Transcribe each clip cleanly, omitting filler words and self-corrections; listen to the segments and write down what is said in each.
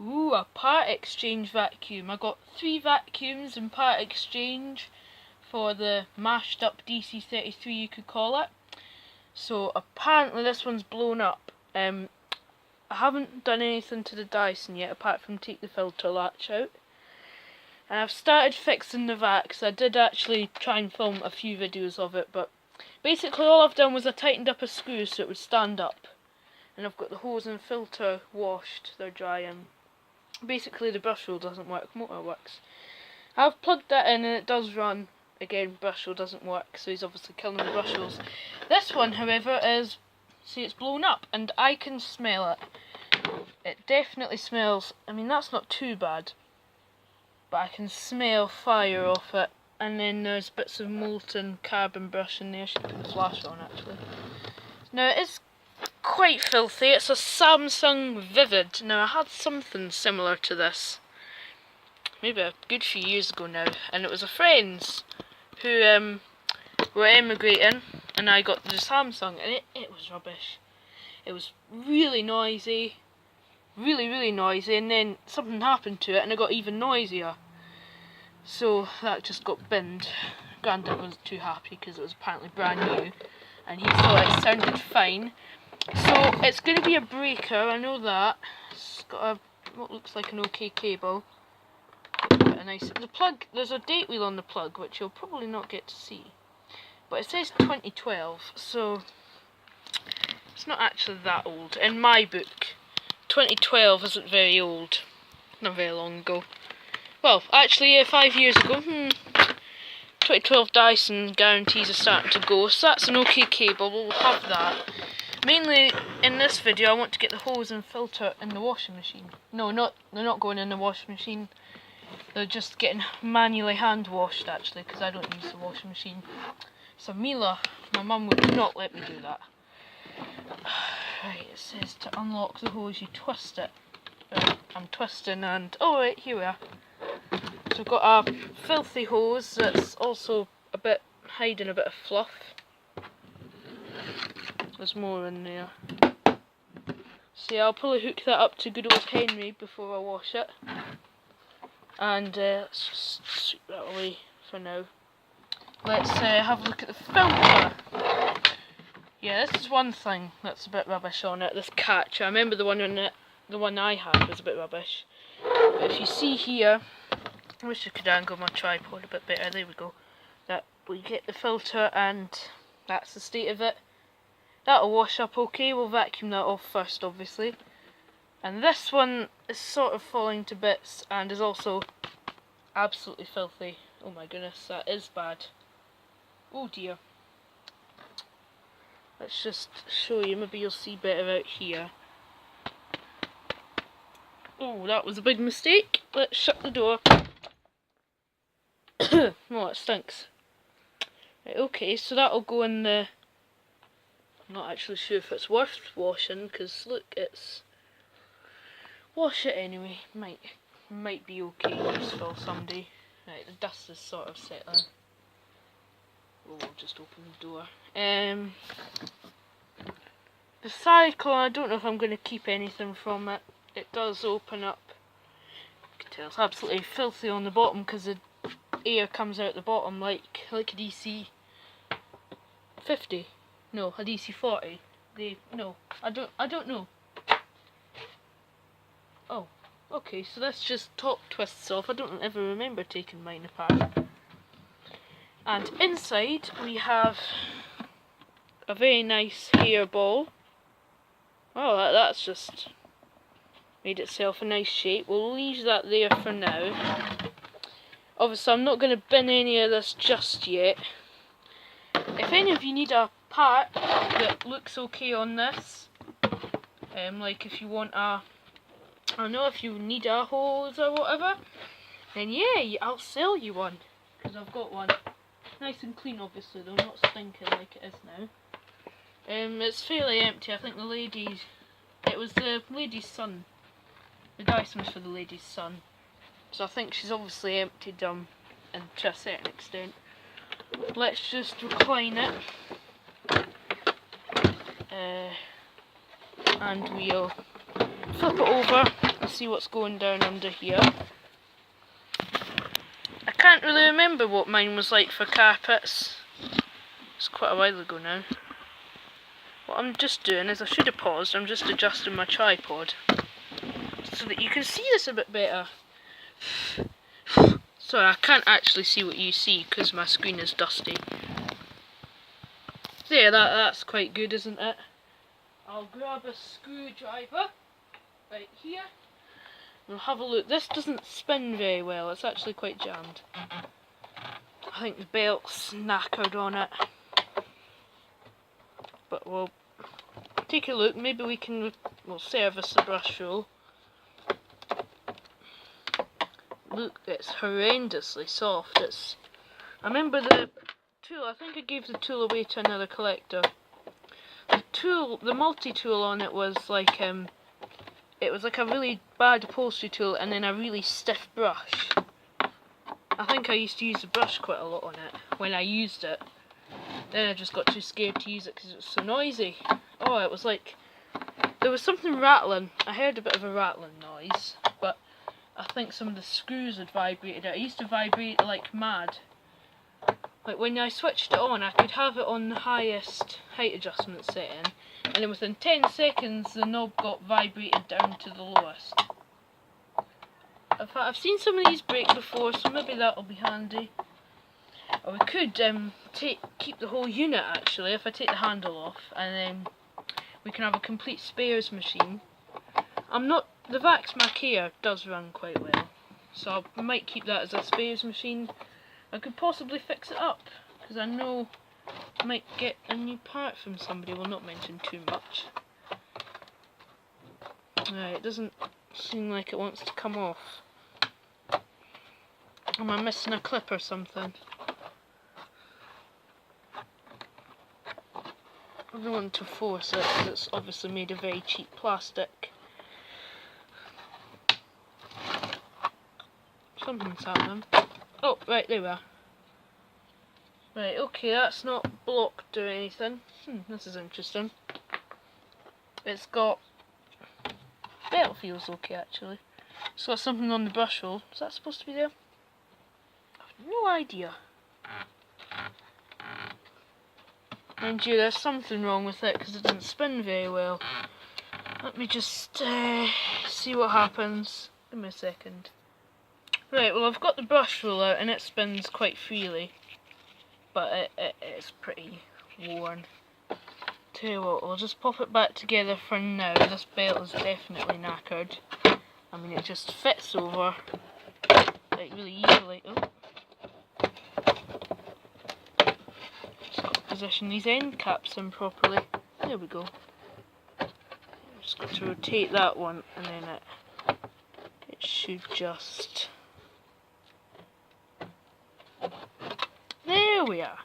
Ooh, a part exchange vacuum. I got 3 vacuums in part exchange for the mashed up DC33, you could call it. So apparently this one's blown up. I haven't done anything to the Dyson yet apart from take the filter latch out. And I've started fixing the vac, because I did actually try and film a few videos of it, but basically all I've done was I tightened up a screw so it would stand up. And I've got the hose and filter washed, they're drying. Basically the brush roll doesn't work, motor works. I've plugged that in and it does run. Again, brush roll doesn't work, so he's obviously killing the brush rolls. This one, however, is, see, it's blown up and I can smell it. It definitely smells, I mean that's not too bad, but I can smell fire off it. And then there's bits of molten carbon brush in there. I should put the flash on actually. Now it is quite filthy. It's a Samsung Vivid. Now I had something similar to this maybe a good few years ago now, and it was a friend's who were emigrating, and I got the Samsung, and it was rubbish. It was really noisy, really noisy, and then something happened to it and it got even noisier. So that just got binned. Grandad wasn't too happy because it was apparently brand new and he thought it sounded fine. So it's going to be a breaker, I know that. It's got a, what looks like an OK cable. A nice, the plug, there's a date wheel on the plug which you'll probably not get to see. But it says 2012, so it's not actually that old. In my book, 2012 isn't very old. Not very long ago. Well, actually 5 years ago, 2012 Dyson guarantees are starting to go, so that's an OK cable, we'll have that. Mainly in this video I want to get the hose and filter in the washing machine. No, they're not going in the washing machine. They're just getting manually hand washed actually, because I don't use the washing machine. So Mila, my mum would not let me do that. Right, it says to unlock the hose you twist it. Right, I'm twisting and, oh right, here we are. So I've got a filthy hose that's also a bit hiding a bit of fluff. There's more in there. So yeah, I'll probably hook that up to good old Henry before I wash it. And let's just sweep that away for now. Let's have a look at the filter. Yeah, this is one thing that's a bit rubbish on it. This catch. I remember the one I had was a bit rubbish. But if you see here, I wish I could angle my tripod a bit better. There we go. That we get the filter, and that's the state of it. That'll wash up okay. We'll vacuum that off first, obviously. And this one is sort of falling to bits and is also absolutely filthy. Oh my goodness, that is bad. Oh dear. Let's just show you, maybe you'll see better out here. Oh, that was a big mistake. Let's shut the door. Oh, it stinks. Right, okay, so that'll go in the... I'm not actually sure if it's worth washing, because look, it's... Wash it anyway. Might be okay, useful someday. Right, the dust is sort of settling. Oh, I'll just open the door. The cycle, I don't know if I'm going to keep anything from it. It does open up. You can tell it's absolutely filthy on the bottom because the air comes out the bottom like a DC 50. No, a DC 40. No, I don't know. Oh, okay, so that's just top twists off. I don't ever remember taking mine apart. And inside we have a very nice hairball. Oh, that's just made itself a nice shape. We'll leave that there for now. Obviously I'm not going to bin any of this just yet. If any of you need a part that looks okay on this, like if you want a, I don't know, if you need a hose or whatever, then yeah, I'll sell you one, because I've got one. Nice and clean obviously though, not stinking like it is now. It's fairly empty. I think the lady, it was the lady's son. The Dyson's for the lady's son. So I think she's obviously emptied them, and to a certain extent. Let's just recline it. And we'll flip it over Let's see what's going down under here. I can't really remember what mine was like for carpets. It's quite a while ago now. What I'm just doing is, I should have paused, I'm just adjusting my tripod so that you can see this a bit better. Sorry, I can't actually see what you see because my screen is dusty. There, that's quite good, isn't it? I'll grab a screwdriver right here. We'll have a look. This doesn't spin very well, it's actually quite jammed. I think the belt's knackered on it. But we'll take a look, maybe we'll service the brush roll. Look, it's horrendously soft. I remember the tool, I think I gave the tool away to another collector. The multi-tool on it was like a really bad upholstery tool and then a really stiff brush. I think I used to use the brush quite a lot on it when I used it. Then I just got too scared to use it because it was so noisy. Oh, it was like, there was something rattling. I heard a bit of a rattling noise, but I think some of the screws had vibrated it. It used to vibrate like mad. Like when I switched it on, I could have it on the highest height adjustment setting, and then within 10 seconds the knob got vibrated down to the lowest. In fact, I've seen some of these break before, so maybe that'll be handy. Or we could keep the whole unit actually, if I take the handle off, and then we can have a complete spares machine. The Vaxmac here does run quite well, so I might keep that as a spares machine. I could possibly fix it up, because I know I might get a new part from somebody. We'll not mention too much. Right, it doesn't seem like it wants to come off. Am I missing a clip or something? I don't want to force it because it's obviously made of very cheap plastic. Something's happening. Oh, right, there we are. Right, okay, that's not blocked or anything. This is interesting. It's got... belt feels okay actually. It's got something on the brush roll. Is that supposed to be there? I have no idea. Mind you, there's something wrong with it because it doesn't spin very well. Let me just see what happens. Give me a second. Right, well I've got the brush roll out and it spins quite freely. But it's pretty worn. Tell you what, we'll just pop it back together for now. This belt is definitely knackered. I mean, it just fits over like really easily. Oh. Just got to position these end caps in properly. There we go. Just got to rotate that one, and then it should just. There we are.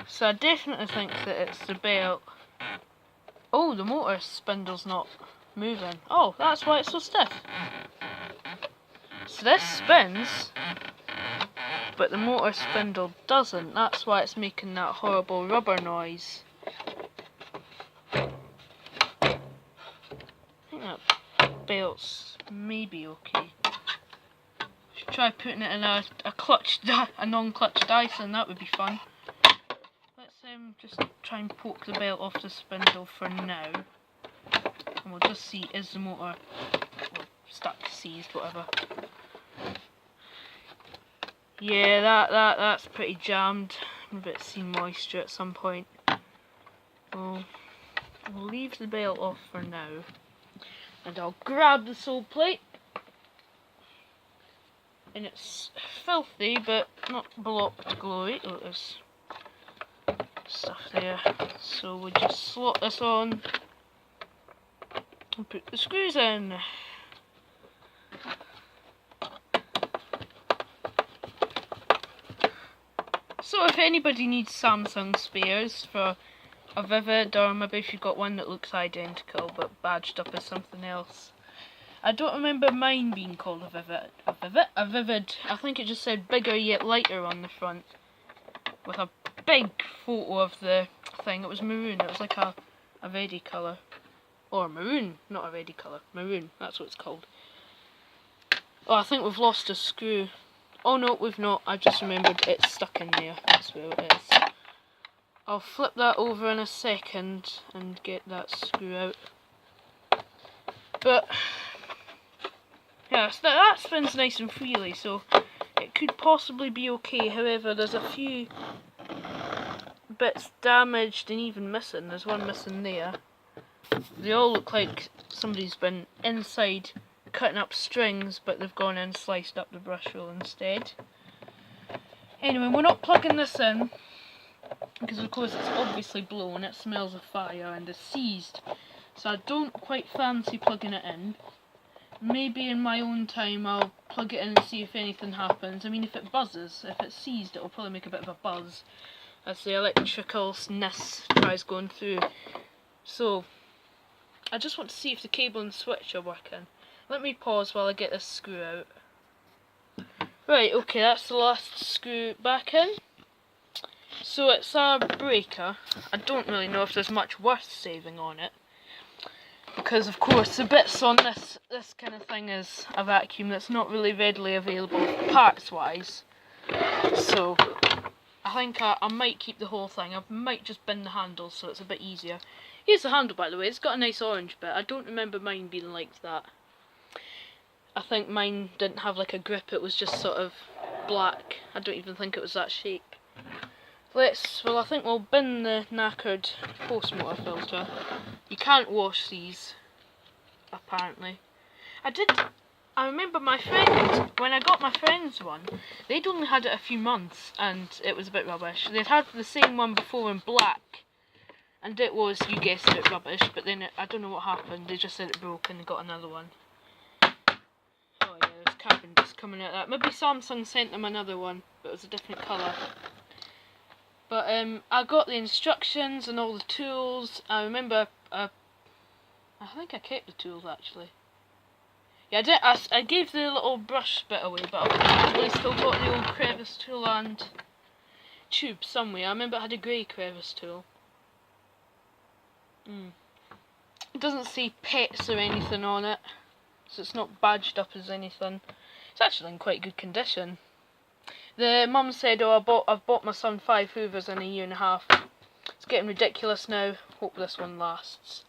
So I definitely think that it's the belt. Oh, the motor spindle's not moving. Oh, that's why it's so stiff. So this spins, but the motor spindle doesn't. That's why it's making that horrible rubber noise. I think that belt's maybe okay. Should try putting it in a non-clutch Dyson. That would be fun. Let's just try and poke the belt off the spindle for now, and we'll just see, is the motor stuck, seized, whatever. Yeah, that's pretty jammed. I bet it's seen moisture at some point. We'll leave the belt off for now, and I'll grab the sole plate. And it's filthy, but not blocked glory. Oh, there's stuff there. So we just slot this on and put the screws in. So if anybody needs Samsung spares for a Vivid, or maybe if you've got one that looks identical but badged up as something else. I don't remember mine being called a Vivid. I think it just said bigger yet lighter on the front, with a big photo of the thing. It was maroon. It was like a Vedi colour. Or maroon, not a reddy colour. Maroon, that's what it's called. Oh, I think we've lost a screw. Oh no, we've not. I just remembered it's stuck in there. That's where it is. I'll flip that over in a second and get that screw out. But yeah, so that spins nice and freely, so it could possibly be okay. However, there's a few bits damaged and even missing. There's one missing there. They all look like somebody's been inside cutting up strings, but they've gone in and sliced up the brush roll instead. Anyway, we're not plugging this in because of course it's obviously blown, it smells of fire and is seized, so I don't quite fancy plugging it in. Maybe in my own time I'll plug it in and see if anything happens. I mean, if it buzzes, if it's seized, it'll probably make a bit of a buzz as the electricalness tries going through. So I just want to see if the cable and switch are working. Let me pause while I get this screw out. Right, okay, that's the last screw back in. So it's a breaker. I don't really know if there's much worth saving on it, because of course the bits on this kind of thing is a vacuum that's not really readily available parts wise. So I think I might keep the whole thing. I might just bin the handle so it's a bit easier. Here's the handle, by the way. It's got a nice orange bit. I don't remember mine being like that. I think mine didn't have like a grip, it was just sort of black. I don't even think it was that shape. Well, I think we'll bin the knackered post-motor filter. You can't wash these, apparently. I remember my friend, when I got my friend's one, they'd only had it a few months and it was a bit rubbish. They'd had the same one before in black, and it was, you guessed it, rubbish, but then I don't know what happened, they just said it broke and they got another one. Oh yeah, there's carbon dust coming out of that. Maybe Samsung sent them another one, but it was a different colour. But I got the instructions and all the tools. I remember, I think I kept the tools actually. Yeah, I gave the little brush bit away, but I've probably still got the old crevice tool and tube somewhere. I remember it had a grey crevice tool. It doesn't say pets or anything on it, so it's not badged up as anything. It's actually in quite good condition. The mum said, oh, I've bought my son 5 hoovers in a year and a half. It's getting ridiculous now. Hope this one lasts.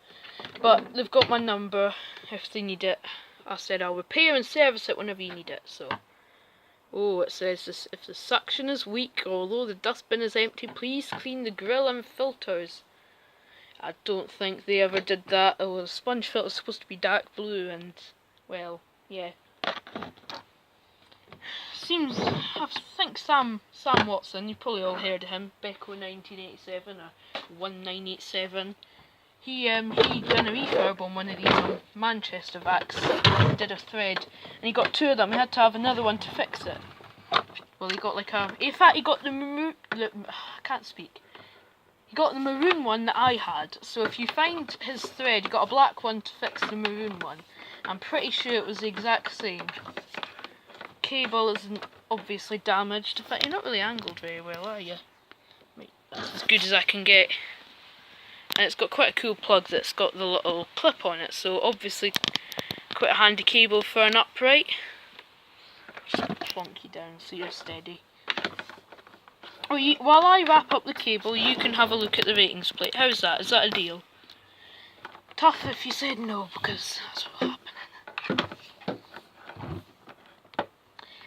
But they've got my number if they need it. I said I'll repair and service it whenever you need it. So, oh, it says this: if the suction is weak, or although the dustbin is empty, please clean the grill and filters. I don't think they ever did that. Oh, the sponge filter is supposed to be dark blue, and well, yeah. I think Sam Watson, you've probably all heard of him, Beko 1987 or 1987. He done a refurb on one of these on Manchester Vacs, did a thread, and he got 2 of them. He had to have another one to fix it. Well, he got like in fact he got the maroon, I can't speak. He got the maroon one that I had, so if you find his thread, he got a black one to fix the maroon one. I'm pretty sure it was the exact same. Cable isn't obviously damaged. In fact, you're not really angled very well, are you? Wait, that's as good as I can get. And it's got quite a cool plug that's got the little clip on it, so obviously quite a handy cable for an upright. Just plonk you down so you're steady. While I wrap up the cable, you can have a look at the ratings plate. How's that? Is that a deal? Tough if you said no, because that's what happened.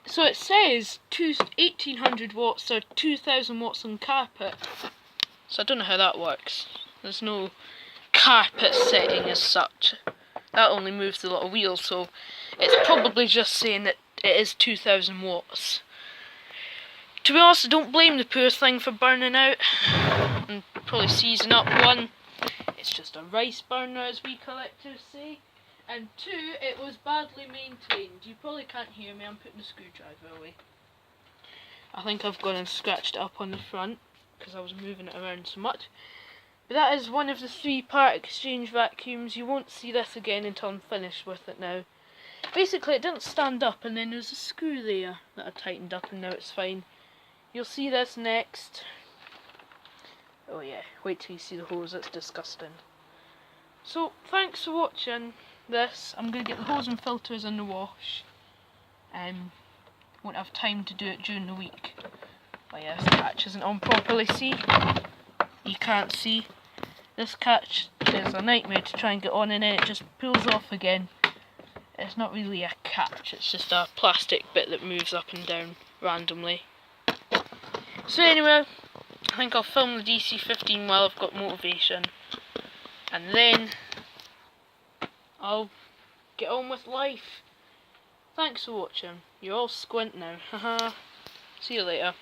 So it says 1800 watts or 2000 watts on carpet. So I don't know how that works. There's no carpet setting as such. That only moves the little wheel, so it's probably just saying that it is 2000 watts. To be honest, I don't blame the poor thing for burning out and probably seizing up. 1, it's just a rice burner, as we collectors say. And 2, it was badly maintained. You probably can't hear me, I'm putting the screwdriver away. I think I've gone and scratched it up on the front because I was moving it around so much. But that is one of the 3 part exchange vacuums. You won't see this again until I'm finished with it now. Basically, it didn't stand up, and then there's a screw there that I tightened up, and now it's fine. You'll see this next. Oh yeah, wait till you see the hose, it's disgusting. So thanks for watching this. I'm going to get the hose and filters in the wash. Won't have time to do it during the week. But yeah, this catch isn't on properly, see? You can't see. This catch is a nightmare to try and get on, and then it just pulls off again. It's not really a catch, it's just a plastic bit that moves up and down randomly. So anyway, I think I'll film the DC-15 while I've got motivation. And then I'll get on with life. Thanks for watching. You're all squint now. Haha. See you later.